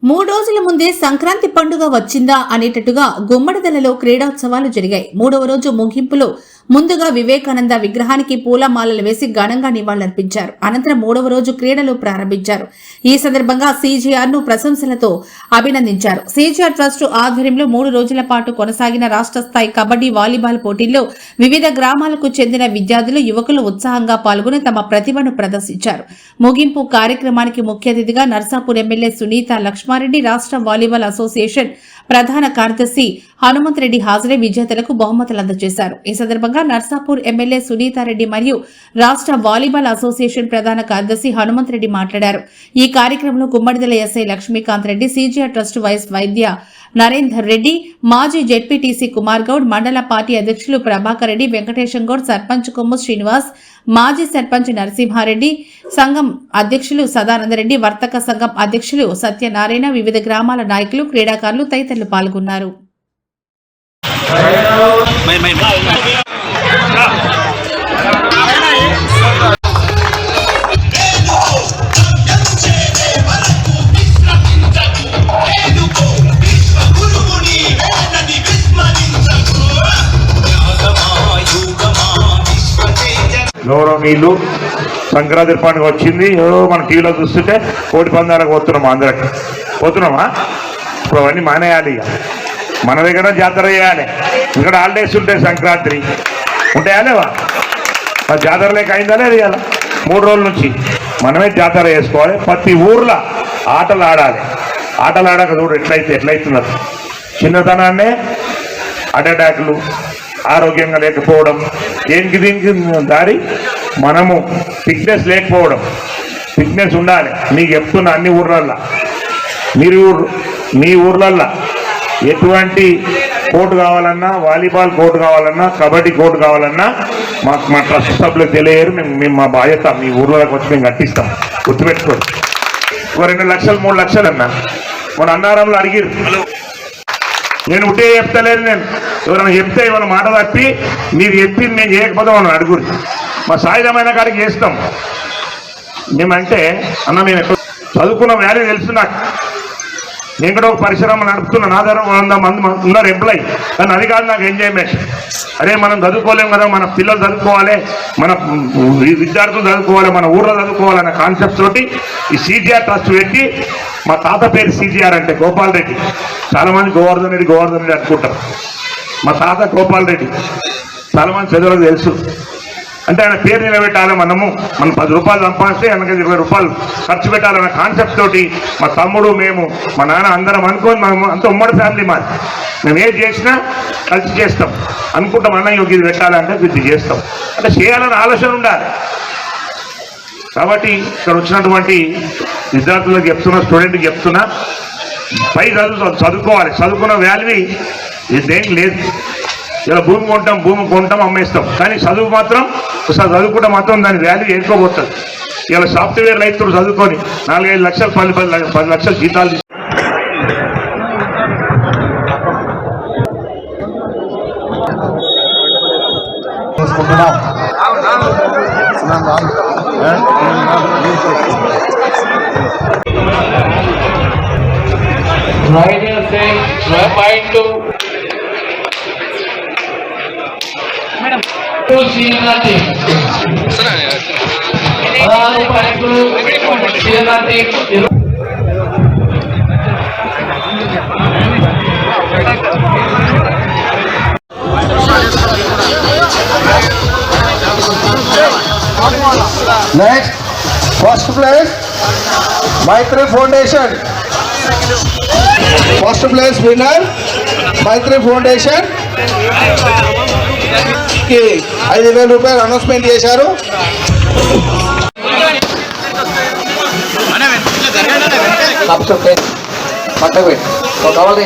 3 రోజుల ముందే సంక్రాంతి పండుగ వచ్చిందా అనేటట్టుగా గుమ్మడిదలలో క్రీడోత్సవాలు జరిగాయి. 3వ రోజు ముగింపులో ముందుగా వివేకానంద విగ్రహానికి పూలమాలలు వేసి ఘనంగా నివాళులర్పించారు. అనంతరం 3వ రోజు క్రీడలు ప్రారంభించారు. ఈ సందర్భంగా సీజీఆర్ ను ప్రశంసలతో అభినందించారు. సీజీఆర్ ట్రస్ట్ ఆధ్వర్యంలో 3 రోజుల పాటు కొనసాగిన రాష్ట్ర స్థాయి కబడ్డీ, వాలీబాల్ పోటీల్లో వివిధ గ్రామాలకు చెందిన విద్యార్థులు, యువకులు ఉత్సాహంగా పాల్గొని తమ ప్రతిభను ప్రదర్శించారు. ముగింపు కార్యక్రమానికి ముఖ్య అతిథిగా నర్సాపూర్ ఎమ్మెల్యే సునీత లక్ష్మారెడ్డి, రాష్ట్ర వాలీబాల్ అసోసియేషన్ ప్రధాన కార్యదర్శి హనుమంతరెడ్డి హాజరై విజేతలకు బహుమతులు అందజేశారు. ఈ సందర్భంగా నర్సాపూర్ ఎమ్మెల్యే సునీతారెడ్డి మరియు రాష్ట్ర వాలీబాల్ అసోసియేషన్ ప్రధాన కార్యదర్శి హనుమంతరెడ్డి మాట్లాడారు. ఈ కార్యక్రమంలో Gummadidala SI Laxmikanth Reddy, CGR trust vice Vaidya Narender Reddy, మాజీ జెడ్పీటీసీ కుమార్ గౌడ్, మండల పార్టీ అధ్యక్షులు ప్రభాకర్ రెడ్డి, వెంకటేశం గౌడ్, సర్పంచ్ కొమ్ము శ్రీనివాస్, మాజీ సర్పంచ్ నరసింహారెడ్డి, సంఘం అధ్యక్షులు సదానందరెడ్డి, వర్తక సంఘం అధ్యక్షులు సత్యనారాయణ, వివిధ గ్రామాల నాయకులు, క్రీడాకారులు తదితరులు పాల్గొన్నారు. గౌరవనీయులు, సంక్రాంతి పండుగ వచ్చింది. మన టీవీలో చూస్తుంటే కోటి పందాలకు పోతున్నామా? అందరికి పోతున్నామా? ఇప్పుడు అవన్నీ మానేయాలి. ఇక మన దగ్గర జాతర చేయాలి. ఇక్కడ హాలిడేస్ ఉంటాయి, సంక్రాంతి ఉంటాయా లేవా? ఆ జాతర లేక అయిందా లేదు? ఇవాళ 3 రోజుల నుంచి మనమే జాతర చేసుకోవాలి. ప్రతి ఊర్లో ఆటలు ఆడాలి. ఆటలు ఆడాక చూడు ఎట్లయితున్నారు. చిన్నతనాన్నే హార్ట్ అటాక్లు, ఆరోగ్యంగా లేకపోవడం, దేనికి దీనికి దారి మనము ఫిట్నెస్ లేకపోవడం. ఫిట్నెస్ ఉండాలి. నీకు చెప్తున్నా, అన్ని ఊర్లల్లో మీ ఊర్లల్లో ఎటువంటి కోర్టు కావాలన్నా, వాలీబాల్ కోర్టు కావాలన్నా, కబడ్డీ కోర్టు కావాలన్నా మా ట్రస్ట్ సభ్యులకు తెలియరు. మేము మా బాధ్యత మీ ఊర్లోకి వచ్చి మేము కట్టిస్తాం. గుర్తుపెట్టుకోండి. ఒక 2 లక్షలు 3 లక్షలు అన్నా మన అన్నారంలో అడిగిరు. నేను ఉంటే చెప్తలేదు. నేను ఎవరైనా చెప్తే ఇవాళ మాట తప్పి మీరు చెప్పింది నేను చేయకపోతే మనం అడుగురు. మా సాయుధమైన కాడికి చేస్తాం. మేమంటే అన్న నేను చదువుకున్న వాల్యూ తెలుసు నాకు. నేను కూడా ఒక పరిశ్రమ నడుపుతున్నా. నా దగ్గర 100 మంది ఉన్నారు ఎంప్లాయీ. కానీ అది కాదు నాకు ఎంజాయ్మెంట్. అదే మనం చదువుకోలేము కదా, మన పిల్లలు చదువుకోవాలి, మన విద్యార్థులు చదువుకోవాలి, మన ఊర్లో చదువుకోవాలన్న కాన్సెప్ట్ తోటి ఈ సీజీఆర్ ట్రస్ట్ పెట్టి, మా తాత పేరు సీజీఆర్ అంటే గోపాల్ రెడ్డి. చాలామంది గోవర్ధన్ రెడ్డి అనుకుంటారు. మా తాత గోపాల్ రెడ్డి. చాలామంది చదువులకు తెలుసు. అంటే ఆయన పేరు నిలబెట్టాలి. మన 10 రూపాయలు సంపాదిస్తే ఆయనకి 20 రూపాయలు ఖర్చు పెట్టాలన్న కాన్సెప్ట్ తోటి మా తమ్ముడు, మేము, మా నాన్న అందరం అనుకోని మనం అంత ఉమ్మడి ఫ్యామిలీ మాది. మేము ఏది చేసినా కలిసి చేస్తాం. అనుకుంటాం అన్నయ్య ఇది పెట్టాలంటే ఇది చేస్తాం. అంటే చేయాలని ఆలోచన ఉండాలి. కాబట్టి ఇక్కడ వచ్చినటువంటి విద్యార్థులకు చెప్తున్నా, స్టూడెంట్కి చెప్తున్నా, పై చదువుకోవాలి. చదువుకున్న వాల్యూ దేనికి లేదు. ఇలా భూమి కొంటాం అమ్మేస్తాం. కానీ చదువు మాత్రం ఒకసారి చదువుకుంటే మాత్రం దాని వాల్యూ ఏరుకోబోతుంది. ఇలా సాఫ్ట్వేర్ రైతులు చదువుకొని 4-5 లక్షలు 10 లక్షలు జీతాలు Next, first place, Maitri Foundation. First place winner, Maitri Foundation. 5,000 రూపాయలు అనౌన్స్మెంట్ చేశారు. కవర్